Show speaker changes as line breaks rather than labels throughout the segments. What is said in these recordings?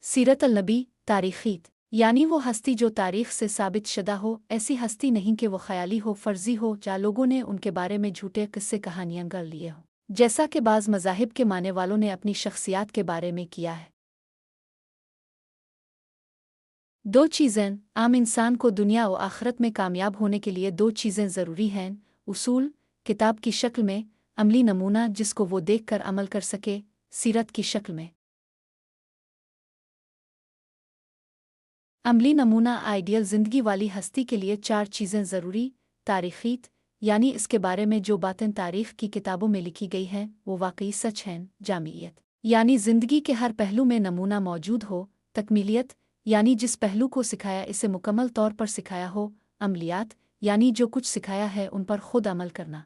सीरत अल-नबी तारीख़ीत यानी वो हस्ती जो तारीख़ से साबित शुदा हो, ऐसी हस्ती नहीं कि वो ख़याली हो, फ़र्ज़ी हो, या लोगों ने उनके बारे में झूठे किस्से कहानियाँ गढ़ लिए हों, जैसा कि बाज़ मज़ाहिब के मानने वालों ने अपनी शख्सियात के बारे में किया है। दो चीज़ें आम इंसान को दुनिया और आखिरत में कामयाब होने के लिए दो चीज़ें ज़रूरी हैं। उसूल किताब की शक्ल में, अमली नमूना जिसको वो देख कर अमल कर सके, सीरत की शक्ल में। अमली नमूना आइडियल ज़िंदगी वाली हस्ती के लिए चार चीज़ें ज़रूरी। तारीख़ीत यानी इसके बारे में जो बातें तारीख़ की किताबों में लिखी गई हैं वो वाकई सच हैं। जामियत यानी ज़िंदगी के हर पहलू में नमूना मौजूद हो। तकमीलियत यानी जिस पहलू को सिखाया इसे मुकम्मल तौर पर सिखाया हो। अमलियात यानी जो कुछ सिखाया है उन पर खुद अमल करना।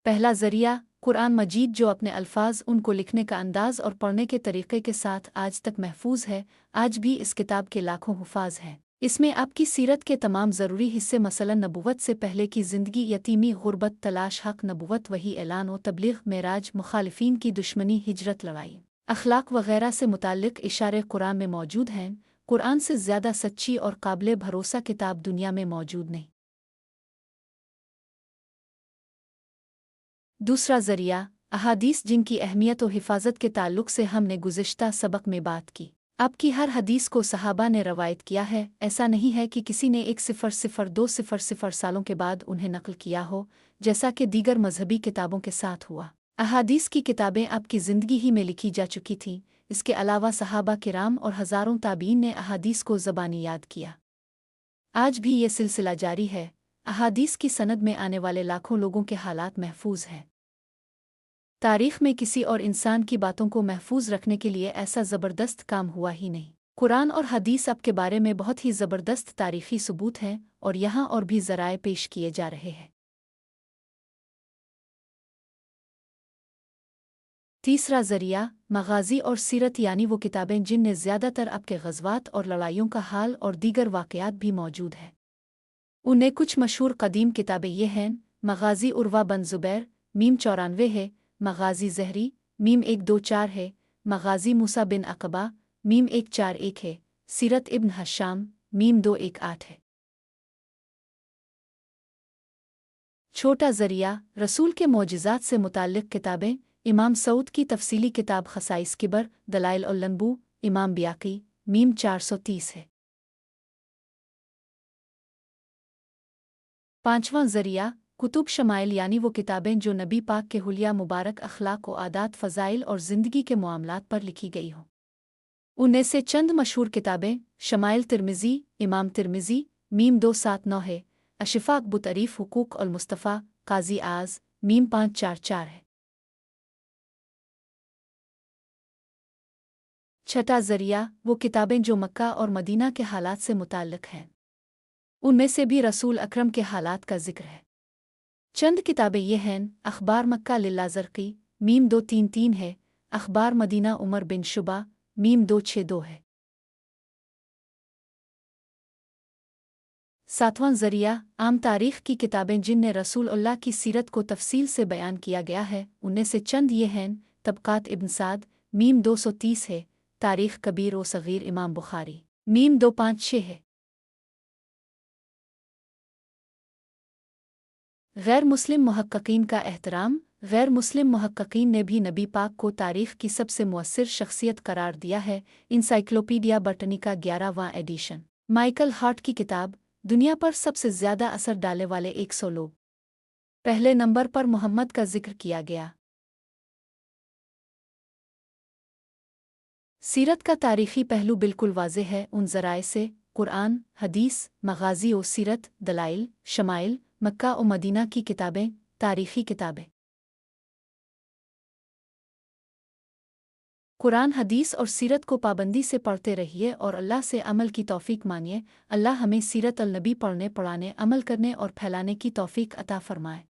पहला ज़रिया कुरान मजीद जो अपने अल्फाज, उनको लिखने का अंदाज़ और पढ़ने के तरीक़े के साथ आज तक महफूज है। आज भी इस किताब के लाखों हुफ़ाज़ हैं। इसमें आपकी सीरत के तमाम ज़रूरी हिस्से मसलन नबुव्वत से पहले की ज़िंदगी, यतीमी, गुर्बत, तलाश हक़, नबुव्वत, वही ऐलान व तबलीग़, मेराज, मुखालिफिन की दुश्मनी, हिजरत, लड़ाई, अखलाक वगैरह से मुताल्लिक़ इशारे कुरान में मौजूद हैं। कुरान से ज़्यादा सच्ची और काबिल भरोसा किताब दुनिया में मौजूद नहीं। दूसरा ज़रिया अहादीस जिनकी अहमियत और हिफाजत के ताल्लुक से हमने गुज़िश्ता सबक में बात की। आपकी हर हदीस को सहाबा ने रवायत किया है। ऐसा नहीं है कि किसी ने 1,002,000 सालों के बाद उन्हें नकल किया हो, जैसा कि दीगर मजहबी किताबों के साथ हुआ। अहादीस की किताबें आपकी ज़िंदगी ही में लिखी जा चुकी थीं। इसके अलावा सहाबा किराम और हज़ारों ताबीन ने अहादीस को ज़बानी याद किया। आज भी ये सिलसिला जारी है। अहादीस की सनद में आने वाले लाखों लोगों के हालात महफूज हैं। तारीख़ में किसी और इंसान की बातों को महफूज रखने के लिए ऐसा ज़बरदस्त काम हुआ ही नहीं। कुरान और हदीस आपके बारे में बहुत ही ज़बरदस्त तारीख़ी सबूत हैं और यहाँ और भी ज़राए पेश किए जा रहे हैं। तीसरा ज़रिया मगाज़ी और सीरत यानी वो किताबें जिनमें ज़्यादातर आपके ग़ज़वात और लड़ाइयों का हाल और दीगर वाक़यात भी मौजूद हैं। उनमें कुछ मशहूर कदीम किताबें ये हैं। मगाज़ी उर्वा बन ज़ुबैर मीम 94 है। मगाज़ी ज़हरी मीम 124 है। मगाज़ी मूसा बिन अक़बा मीम 141 है। सीरत इब्न हशाम मीम 218 है। छोटा ज़रिया रसूल के मोजिज़ात से मुताल्लिक़ किताबें। इमाम सऊद की तफ़सीली किताब ख़साइस किबर दलाइल और लंबू इमाम बियाकी मीम 430 है। पाँचवां ज़रिया कुतुब शमाइल यानी वो किताबें जो नबी पाक के हुलिया मुबारक अखलाक व आदात फ़ज़ाइल और ज़िंदगी के मामलात पर लिखी गई हों। उनमें से चंद मशहूर किताबें शमाइल तिर्मिज़ी इमाम तिर्मिज़ी मीम 279 है। अशिफ़ा अबू तरीफ़ हुकूक़ अल मुस्तफ़ा क़ाज़ी आज़ मीम 544 है। छठा ज़रिया वो किताबें जो मक्का और मदीना के हालात से मुताल्लिक़ हैं। उनमें से भी रसूल अकरम के हालात का ज़िक्र है। चंद किताबें ये हैं। अख़बार मक्का लिल्लाज़रक़ी मीम 233 है। अख़बार मदीना उमर बिन शुबा मीम 262 है। सातवां ज़रिया आम तारीख़ की किताबें जिनमें रसूल अल्लाह की सीरत को तफ़सील से बयान किया गया है। उनमें से चंद ये हैं। तबक़ात इब्न साद मीम 230 है। तारीख़ कबीर व सग़ीर इमाम बुखारी मीम 256 है। गैर मुस्लिम मुहक्किकीन का एहतराम गैर मुस्लिम मुहक्किकीन ने भी नबी पाक को तारीख़ की सबसे मुअस्सिर शख्सियत करार दिया है। इंसाइक्लोपीडिया ब्रिटानिका 11वां एडिशन माइकल हार्ट की किताब दुनिया पर सबसे ज़्यादा असर डालने वाले 100 लोग, पहले नंबर पर मोहम्मद का जिक्र किया गया। सीरत का तारीख़ी पहलू बिल्कुल वाज़ेह है उन ज़राए से कुरान, हदीस, मगाज़ी और सीरत, दलाइल, शमाइल, मक्का और मदीना की किताबें, तारीख़ी किताबें। कुरान, हदीस और सीरत को पाबंदी से पढ़ते रहिए और अल्लाह से अमल की तौफ़ीक मांगिए। अल्लाह हमें सीरत अल-नबी पढ़ने, पढ़ाने, अमल करने और फैलाने की तौफ़ीक अता फ़रमाए।